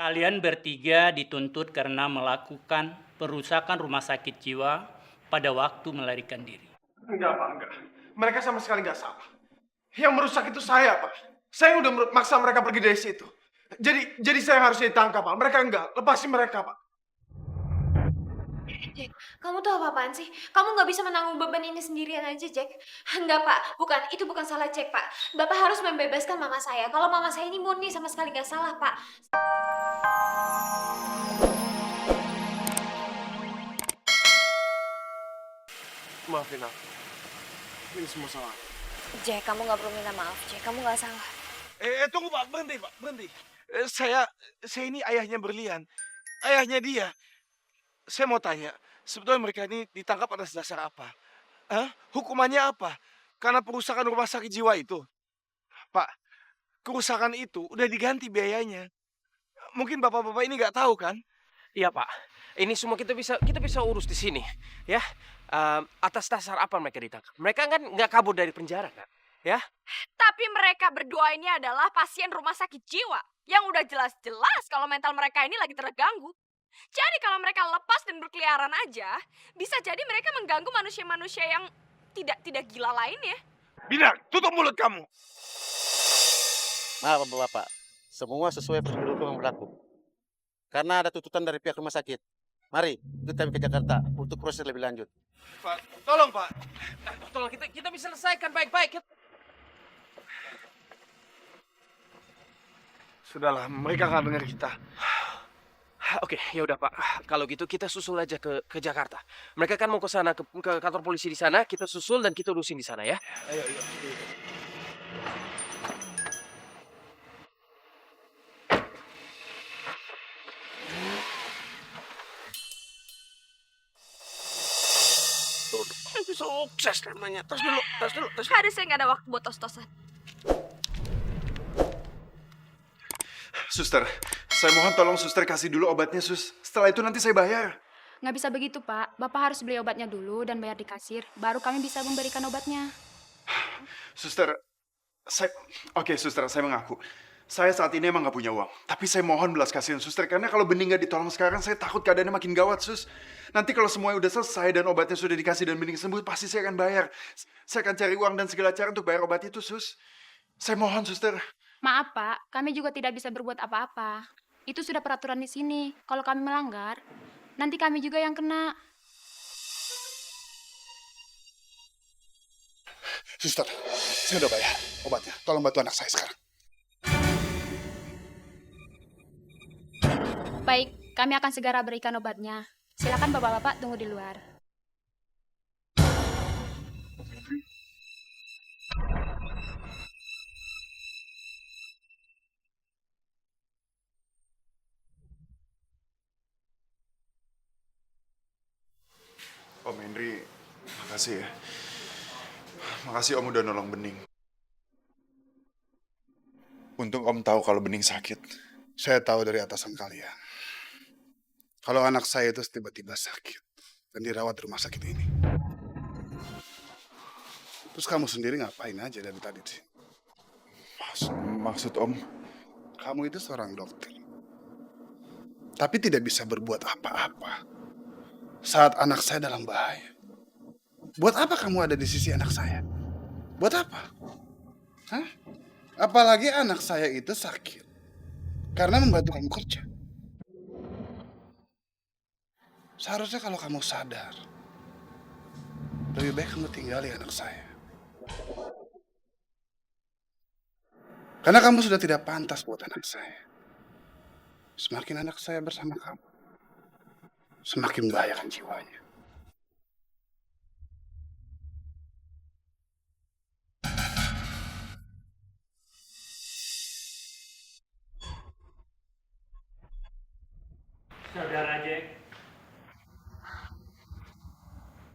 Kalian bertiga dituntut karena melakukan perusakan rumah sakit jiwa pada waktu melarikan diri. Enggak, Pak, enggak. Mereka sama sekali nggak salah. Yang merusak itu saya, Pak. Saya udah maksa mereka pergi dari situ. Jadi saya harusnya ditangkap, Pak. Mereka enggak. Lepasin mereka, Pak. Jack, kamu tuh apa-apaan sih? Kamu nggak bisa menanggung beban ini sendirian aja, Jack. Enggak, Pak. Itu bukan salah Jack, Pak. Bapak harus membebaskan mama saya. Kalau mama saya ini murni sama sekali nggak salah, Pak. Maafin aku. Ini semua salah. Jack, kamu nggak perlu minta maaf, Jack. Kamu nggak salah. Tunggu Pak, berhenti Pak, berhenti. Saya ini ayahnya Berlian, ayahnya dia. Saya mau tanya, sebetulnya mereka ini ditangkap atas dasar apa? Hukumannya apa? Karena perusakan rumah sakit jiwa itu. Pak, kerusakan itu udah diganti biayanya. Mungkin bapak-bapak ini nggak tahu kan? Iya Pak, ini semua kita bisa urus di sini, ya. Atas dasar apa mereka ditangkap? Mereka kan nggak kabur dari penjara kan, ya? Tapi mereka berdua ini adalah pasien rumah sakit jiwa yang udah jelas-jelas kalau mental mereka ini lagi terganggu. Jadi kalau mereka lepas dan berkeliaran aja, bisa jadi mereka mengganggu manusia-manusia yang tidak gila lainnya. Binar, tutup mulut kamu. Maaf Bapak, semua sesuai prosedur hukum yang berlaku. Karena ada tuntutan dari pihak rumah sakit. Mari, kita ke Jakarta untuk proses lebih lanjut. Pak, tolong Pak. Tolong kita bisa selesaikan baik-baik. Sudahlah, mereka nggak dengar kita. Oke, ya udah Pak. Kalau gitu kita susul aja ke Jakarta. Mereka kan mau ke sana ke kantor polisi di sana. Kita susul dan kita urusin di sana ya. Ayo. Sukses namanya. Tas dulu. Harusnya nggak ada waktu buat tos-tosan. Suster, saya mohon tolong suster kasih dulu obatnya, Sus. Setelah itu nanti saya bayar. Nggak bisa begitu, Pak. Bapak harus beli obatnya dulu dan bayar di kasir. Baru kami bisa memberikan obatnya. Suster, Oke, suster, saya mengaku. Saya saat ini emang nggak punya uang. Tapi saya mohon belas kasihan, suster. Karena kalau bening nggak ditolong sekarang, saya takut keadaannya makin gawat, Sus. Nanti kalau semuanya udah selesai dan obatnya sudah dikasih dan bening sembuh, pasti saya akan bayar. Saya akan cari uang dan segala cara untuk bayar obat itu, Sus. Saya mohon, suster. Maaf, Pak. Kami juga tidak bisa berbuat apa-apa. Itu sudah peraturan di sini. Kalau kami melanggar, nanti kami juga yang kena. Suster, saya udah bayar obatnya. Tolong bantu anak saya sekarang. Baik, kami akan segera berikan obatnya. Silakan bapak-bapak tunggu di luar. Om Henry, makasih ya. Makasih Om udah nolong Bening. Untung Om tahu kalau Bening sakit. Saya tahu dari atasan kalian. Kalau anak saya itu tiba-tiba sakit dan dirawat di rumah sakit ini. Terus kamu sendiri ngapain aja dari tadi sih? Maksud Om? Kamu itu seorang dokter. Tapi tidak bisa berbuat apa-apa saat anak saya dalam bahaya. Buat apa kamu ada di sisi anak saya? Buat apa? Hah? Apalagi anak saya itu sakit karena membantu kamu kerja. Seharusnya kalau kamu sadar, lebih baik kamu tinggali anak saya. Karena kamu sudah tidak pantas buat anak saya. Semakin anak saya bersama kamu, semakin membahayakan jiwanya. Saudara Jack,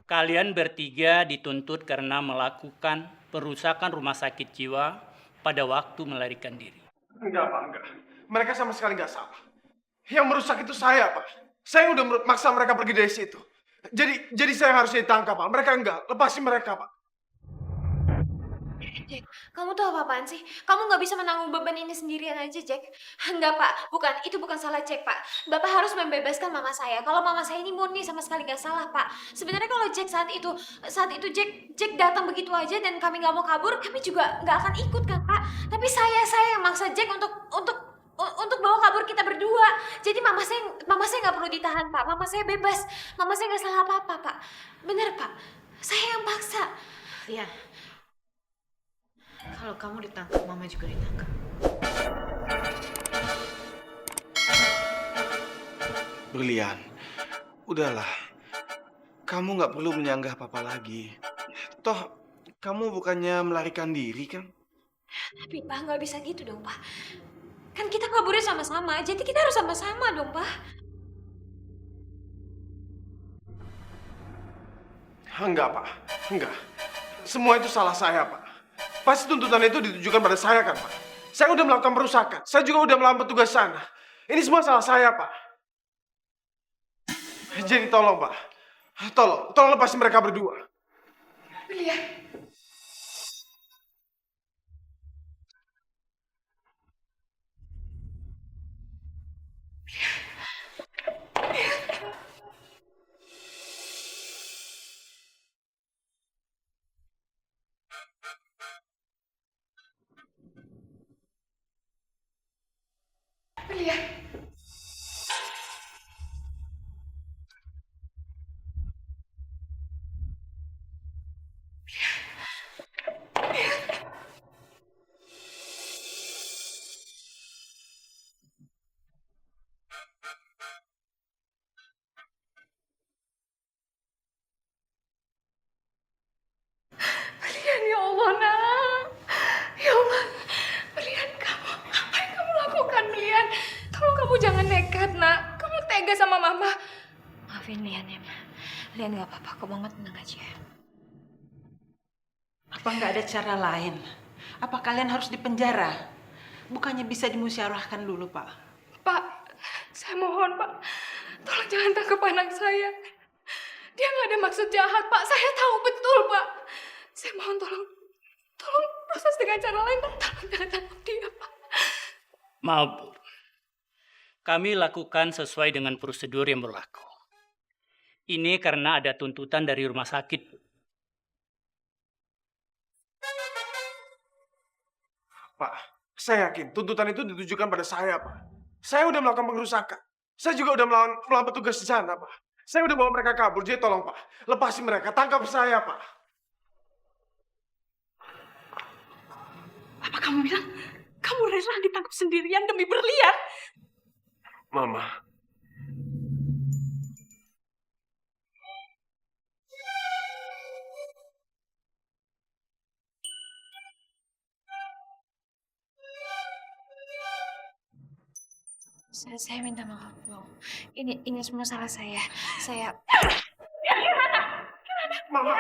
kalian bertiga dituntut karena melakukan perusakan rumah sakit jiwa pada waktu melarikan diri. Enggak, Pak, enggak. Mereka sama sekali nggak salah. Yang merusak itu saya, Pak. Saya udah maksa mereka pergi dari situ. Jadi saya harusnya ditangkap, Pak. Mereka enggak. Lepasin mereka, Pak. Jack, kamu tuh apa-apaan sih? Kamu nggak bisa menanggung beban ini sendirian aja, Jack. Enggak, Pak. Bukan, itu bukan salah Jack, Pak. Bapak harus membebaskan mama saya. Kalau mama saya ini murni sama sekali nggak salah, Pak. Sebenarnya kalau Jack saat itu Jack datang begitu aja dan kami nggak mau kabur, kami juga nggak akan ikut kan, Pak. Tapi saya yang maksa Jack untuk bawa kabur kita berdua. Jadi mama saya nggak perlu ditahan, Pak. Mama saya bebas. Mama saya nggak salah apa-apa, Pak. Bener, Pak. Saya yang paksa. Lian, kalau kamu ditangkap, mama juga ditangkap. Berlian, udahlah. Kamu nggak perlu menyanggah papa lagi. Toh, kamu bukannya melarikan diri kan? Tapi Pak, nggak bisa gitu dong, Pak. Kan kita kaburnya sama-sama, jadi kita harus sama-sama dong, Pak. Enggak, Pak. Enggak. Semua itu salah saya, Pak. Pasti tuntutan itu ditujukan pada saya kan, Pak? Saya udah melakukan perusakan. Saya juga udah melawan petugas sana. Ini semua salah saya, Pak. Jadi tolong, Pak. Tolong lepasin mereka berdua. Lihat. Lihat. Berlian, ya Allah, nak. Ya Allah, Berlian, kamu apa yang kamu lakukan, Berlian? Tolong kamu jangan nekat, nak. Kamu tega sama mama. Maafin Lian ya, Ma. Lian nggak apa-apa, kok mama tenang aja. Apa nggak ada cara lain? Apa kalian harus dipenjara? Bukannya bisa dimusyawarahkan dulu, Pak? Pak, saya mohon, Pak. Tolong jangan tangkap anak saya. Dia nggak ada maksud jahat, Pak. Saya tahu betul, Pak. Saya mohon tolong proses dengan cara lain, Pak. Tolong jangan tangkap dia, Pak. Maaf, Bu. Kami lakukan sesuai dengan prosedur yang berlaku. Ini karena ada tuntutan dari rumah sakit, Bu. Pak, saya yakin tuntutan itu ditujukan pada saya, Pak. Saya udah melakukan pengerusakan. Saya juga udah melawan petugas di sana, Pak. Saya udah bawa mereka kabur, jadi tolong, Pak. Lepasin mereka, tangkap saya, Pak. Apa kamu bilang kamu rela ditangkap sendirian demi berlian? Mama. Saya minta maaf, Bu. Ini semua salah saya. Mama.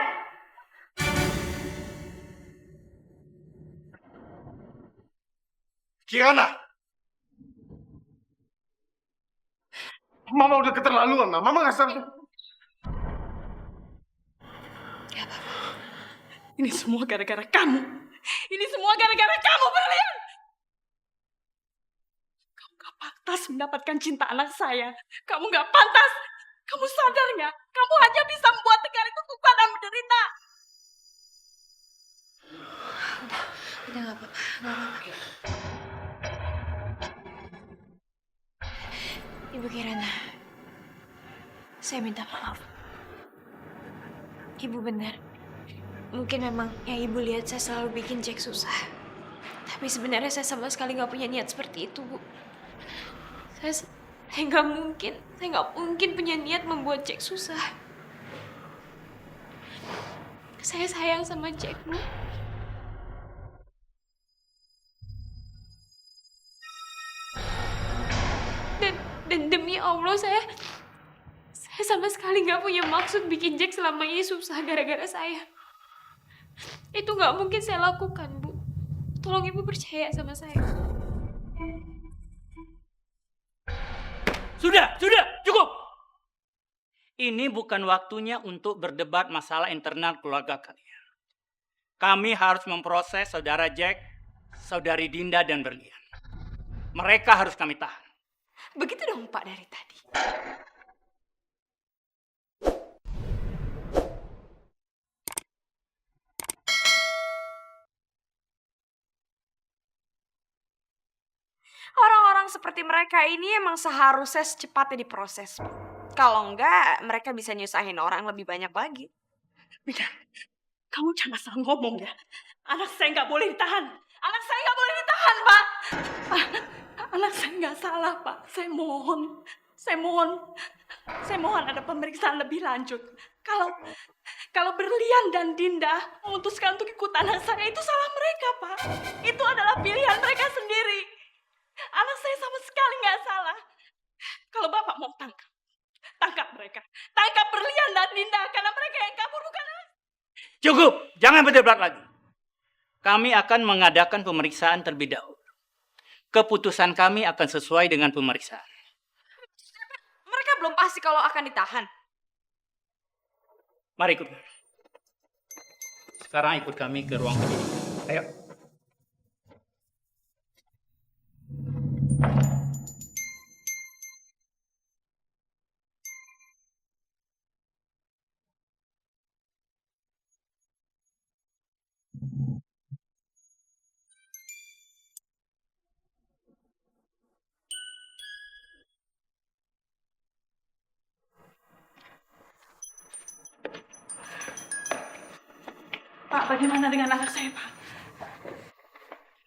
Kirana. Mama udah keterlaluan, Mama. Mama nggak sampai. Ini semua gara-gara kamu. Ini semua gara-gara kamu, Berlian. Kamu gak pantas mendapatkan cinta anak saya. Kamu gak pantas. Kamu sadar nggak? Kamu hanya bisa membuat Tegar itu kuat dan menderita. Udah nggak apa-apa, nggak apa-apa. Ibu Kirana, saya minta maaf. Ibu benar. Mungkin memang yang ibu lihat saya selalu bikin Jack susah. Tapi sebenarnya saya sama sekali nggak punya niat seperti itu, Bu. Saya nggak mungkin punya niat membuat Jack susah. Saya sayang sama Jack, Bu. Dan demi Allah saya sama sekali nggak punya maksud bikin Jack selama ini susah gara-gara saya. Itu nggak mungkin saya lakukan, Bu. Tolong Ibu percaya sama saya. Sudah, cukup. Ini bukan waktunya untuk berdebat masalah internal keluarga kalian. kami harus memproses saudara Jack, saudari Dinda, dan Berlian. Mereka harus kami tahan. Begitu dong Pak dari tadi. Orang-orang seperti mereka ini emang seharusnya secepatnya diproses. Kalau enggak, mereka bisa nyusahin orang lebih banyak lagi. Bina, kamu jangan salah ngomong ya. Anak saya nggak boleh ditahan. Anak saya nggak boleh ditahan, Pak. Anak saya nggak salah, Pak. Saya mohon ada pemeriksaan lebih lanjut. Kalau Berlian dan Dinda memutuskan untuk ikut anak saya, itu salah mereka, Pak. Itu adalah pilihan mereka sendiri. Anak saya sama sekali nggak salah. Kalau Bapak mau tangkap mereka. Tangkap Berlian dan Dinda karena mereka yang kabur bukan anak. Cukup, jangan berdebat lagi. Kami akan mengadakan pemeriksaan terlebih dahulu. Keputusan kami akan sesuai dengan pemeriksaan. Mereka belum pasti kalau akan ditahan. Mari ikut. Sekarang ikut kami ke ruang penyidikan. Ayo. Pak, bagaimana dengan anak saya, Pak?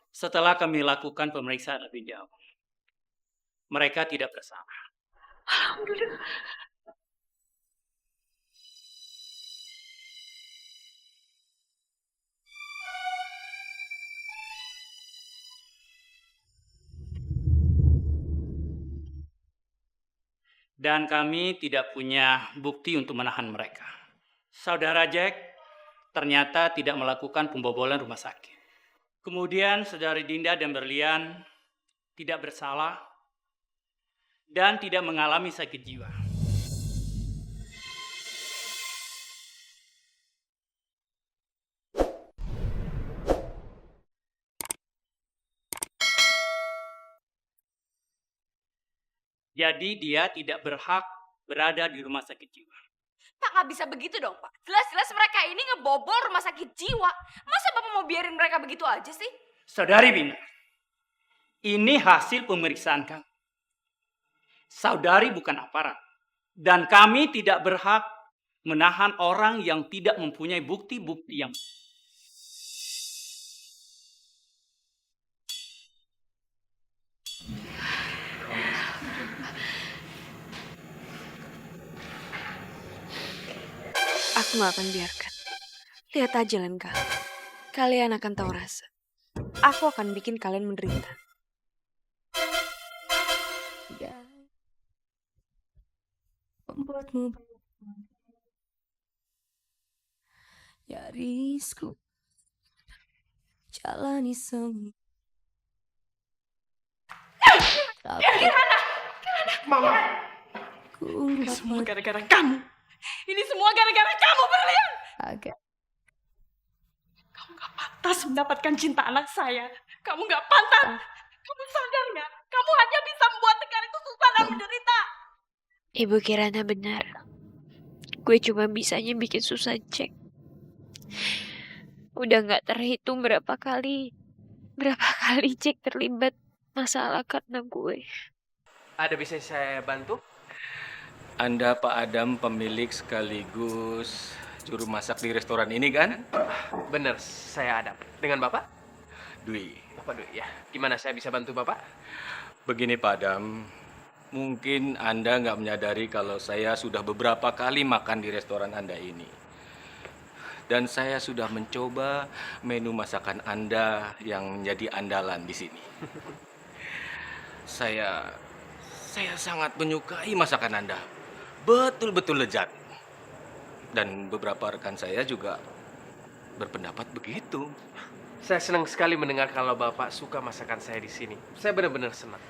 Setelah kami lakukan pemeriksaan lebih jauh, mereka tidak bersalah. Alhamdulillah. Dan kami tidak punya bukti untuk menahan mereka. Saudara Jack ternyata tidak melakukan pembobolan rumah sakit. Kemudian saudari Dinda dan Berlian tidak bersalah dan tidak mengalami sakit jiwa. Jadi dia tidak berhak berada di rumah sakit jiwa. Pak, nggak bisa begitu dong, Pak. Jelas-jelas mereka ini ngebobol rumah sakit jiwa. Masa Bapak mau biarin mereka begitu aja sih? Saudari Bina, ini hasil pemeriksaan kami. Saudari bukan aparat. Dan kami tidak berhak menahan orang yang tidak mempunyai bukti-bukti yang... Aku gak akan biarkan. Lihat aja lain kali. Kalian akan tahu rasa. Aku akan bikin kalian menderita. Membuatmu Yarisku jalani semua. Mama, ini semua gara-gara kamu. Ini semua gara-gara kamu, Berlian. Kamu gak pantas mendapatkan cinta anak saya. Kamu gak pantas. Kamu sadar gak? Kamu hanya bisa membuat negara itu susah dan menderita. Ibu Kirana benar. Gue cuma bisanya bikin susah Jack. Udah gak terhitung berapa kali Jack terlibat masalah karena gue. Ada bisa saya bantu? Anda Pak Adam pemilik sekaligus juru masak di restoran ini kan? Bener, saya Adam. Dengan Bapak? Dwi. Bapak Dwi, ya. Gimana saya bisa bantu Bapak? Begini Pak Adam, mungkin Anda nggak menyadari kalau saya sudah beberapa kali makan di restoran Anda ini. Dan saya sudah mencoba menu masakan Anda yang menjadi andalan di sini. Saya sangat menyukai masakan Anda. Betul-betul lezat. Dan beberapa rekan saya juga berpendapat begitu. Saya senang sekali mendengar kalau Bapak suka masakan saya di sini. Saya benar-benar senang.